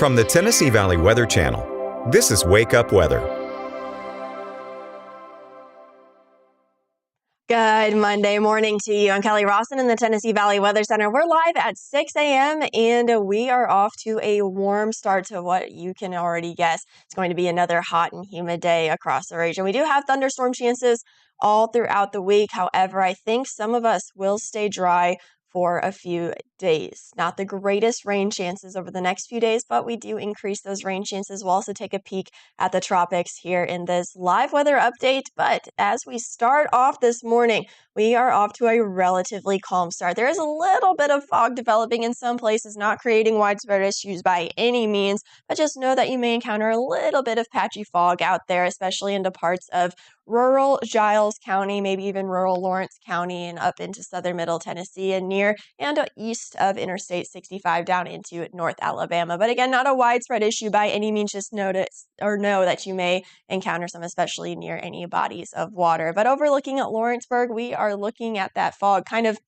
From the Tennessee Valley Weather Channel, this is Wake Up Weather. Good Monday morning to you. I'm Kelly Rawson in the Tennessee Valley Weather Center. We're live at 6 a.m. and we are off to a warm start to what you can already guess. It's going to be another hot and humid day across the region. We do have thunderstorm chances all throughout the week. However, I think some of us will stay dry for a few days. Not the greatest rain chances over the next few days, but we do increase those rain chances. We'll also take a peek at the tropics here in this live weather update. But as we start off this morning, we are off to a relatively calm start. There is a little bit of fog developing in some places, not creating widespread issues by any means, but just know that you may encounter a little bit of patchy fog out there, especially into parts of rural Giles County, maybe even rural Lawrence County and up into southern middle Tennessee and near and east of Interstate 65 down into North Alabama. But again, not a widespread issue by any means. Just notice or know that you may encounter some, especially near any bodies of water. But overlooking at Lawrenceburg, we are looking at that fog kind of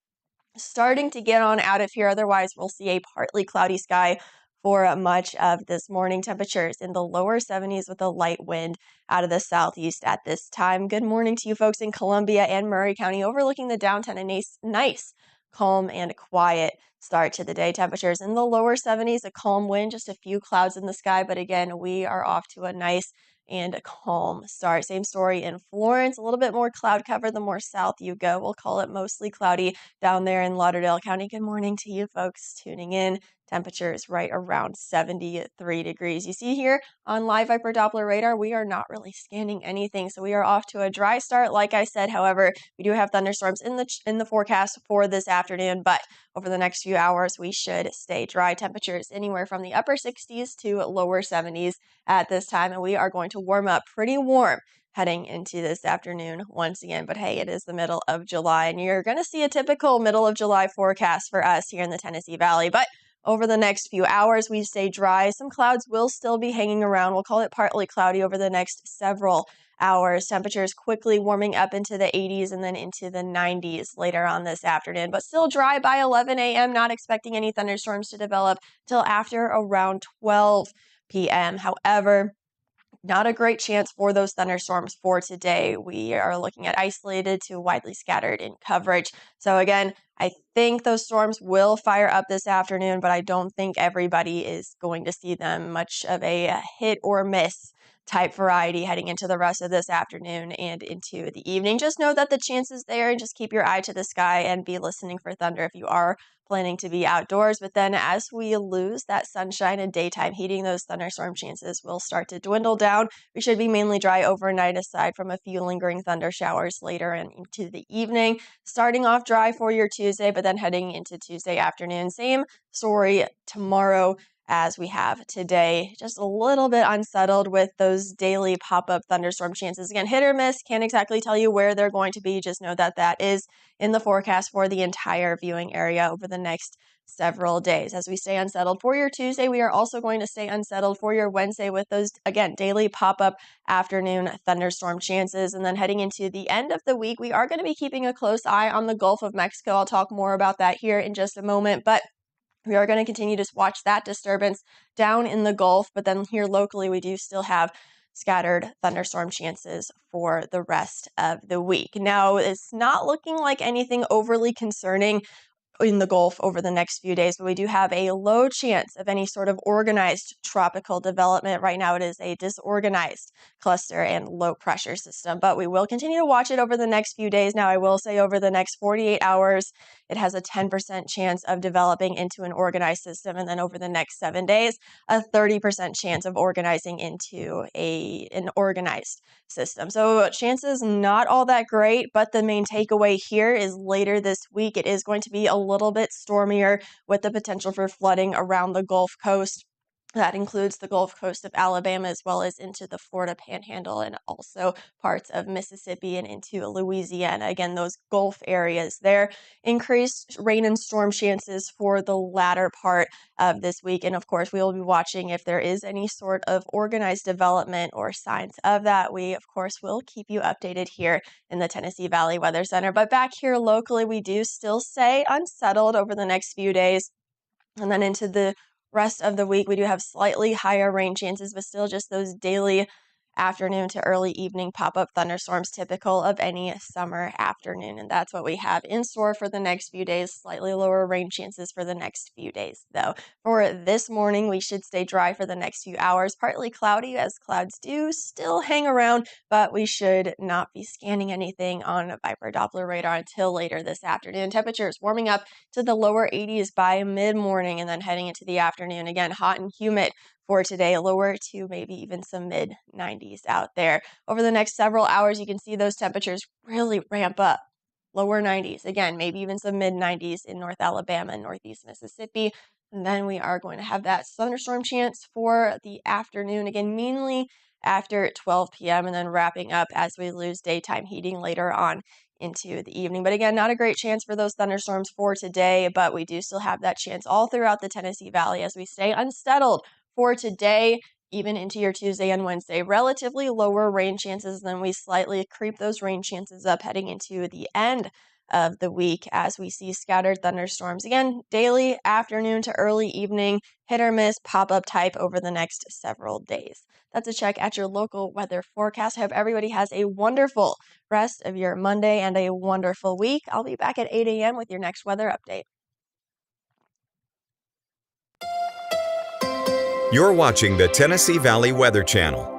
starting to get on out of here. Otherwise, we'll see a partly cloudy sky for much of this morning. Temperatures in the lower 70s with a light wind out of the southeast at this time. Good morning to you folks in Columbia and Murray County, overlooking the downtown. A nice, calm and quiet start to the day. Temperatures in the lower 70s, a calm wind, just a few clouds in the sky. But again, we are off to a nice and a calm start. Same story in Florence, a little bit more cloud cover the more south you go. We'll call it mostly cloudy down there in Lauderdale County. Good morning to you folks tuning in. Temperatures right around 73 degrees. You see here on Live Viper Doppler radar, we are not really scanning anything. So we are off to a dry start. Like I said, however, we do have thunderstorms in the forecast for this afternoon, but over the next few hours, we should stay dry. Temperatures anywhere from the upper 60s to lower 70s at this time. And we are going to warm up pretty warm heading into this afternoon once again. But hey, it is the middle of July, and you're going to see a typical middle of July forecast for us here in the Tennessee Valley. But over the next few hours, we stay dry. Some clouds will still be hanging around. We'll call it partly cloudy over the next several hours. Temperatures quickly warming up into the 80s and then into the 90s later on this afternoon, but still dry by 11 a.m. Not expecting any thunderstorms to develop till after around 12 p.m. However, not a great chance for those thunderstorms for today. We are looking at isolated to widely scattered in coverage. So again, I think those storms will fire up this afternoon, but I don't think everybody is going to see them. Much of a hit or miss type variety heading into the rest of this afternoon and into the evening. Just know that the chance is there and just keep your eye to the sky and be listening for thunder if you are planning to be outdoors. But then as we lose that sunshine and daytime heating, those thunderstorm chances will start to dwindle down. We should be mainly dry overnight aside from a few lingering thunder showers later and into the evening. Starting off dry for your Tuesday, but then heading into Tuesday afternoon. Same story tomorrow as we have today. Just a little bit unsettled with those daily pop-up thunderstorm chances. Again, hit or miss, can't exactly tell you where they're going to be. Just know that that is in the forecast for the entire viewing area over the next several days. As we stay unsettled for your Tuesday, we are also going to stay unsettled for your Wednesday with those, again, daily pop-up afternoon thunderstorm chances. And then heading into the end of the week, we are going to be keeping a close eye on the Gulf of Mexico. I'll talk more about that here in just a moment, but we are going to continue to watch that disturbance down in the Gulf, but then here locally, we do still have scattered thunderstorm chances for the rest of the week. Now, it's not looking like anything overly concerning in the Gulf over the next few days, but we do have a low chance of any sort of organized tropical development. Right now, it is a disorganized cluster and low pressure system, but we will continue to watch it over the next few days. Now, I will say over the next 48 hours, it has a 10% chance of developing into an organized system. And then over the next 7 days, a 30% chance of organizing into an organized system. So chances not all that great, but the main takeaway here is later this week, it is going to be a little bit stormier with the potential for flooding around the Gulf Coast. That includes the Gulf Coast of Alabama as well as into the Florida Panhandle and also parts of Mississippi and into Louisiana. Again, those Gulf areas there. Increased rain and storm chances for the latter part of this week. And of course, we will be watching if there is any sort of organized development or signs of that. We, of course, will keep you updated here in the Tennessee Valley Weather Center. But back here locally, we do still stay unsettled over the next few days. And then into the Rest of the week, we do have slightly higher rain chances, but still just those daily afternoon to early evening pop-up thunderstorms typical of any summer afternoon. And that's what we have in store for the next few days. Slightly lower rain chances for the next few days, though. For this morning, we should stay dry for the next few hours. Partly cloudy as clouds do still hang around, but we should not be scanning anything on a Viper Doppler radar until later this afternoon. Temperatures warming up to the lower 80s by mid-morning and then heading into the afternoon. Again, hot and humid for today, lower to maybe even some mid-90s out there. Over the next several hours, you can see those temperatures really ramp up. Lower 90s, again, maybe even some mid-90s in North Alabama and Northeast Mississippi. And then we are going to have that thunderstorm chance for the afternoon, again, mainly after 12 p.m. and then wrapping up as we lose daytime heating later on into the evening. But again, not a great chance for those thunderstorms for today, but we do still have that chance all throughout the Tennessee Valley as we stay unsettled for today, even into your Tuesday and Wednesday. Relatively lower rain chances, then we slightly creep those rain chances up heading into the end of the week as we see scattered thunderstorms. Again, daily, afternoon to early evening, hit or miss, pop-up type over the next several days. That's a check at your local weather forecast. I hope everybody has a wonderful rest of your Monday and a wonderful week. I'll be back at 8 a.m. with your next weather update. You're watching the Tennessee Valley Weather Channel.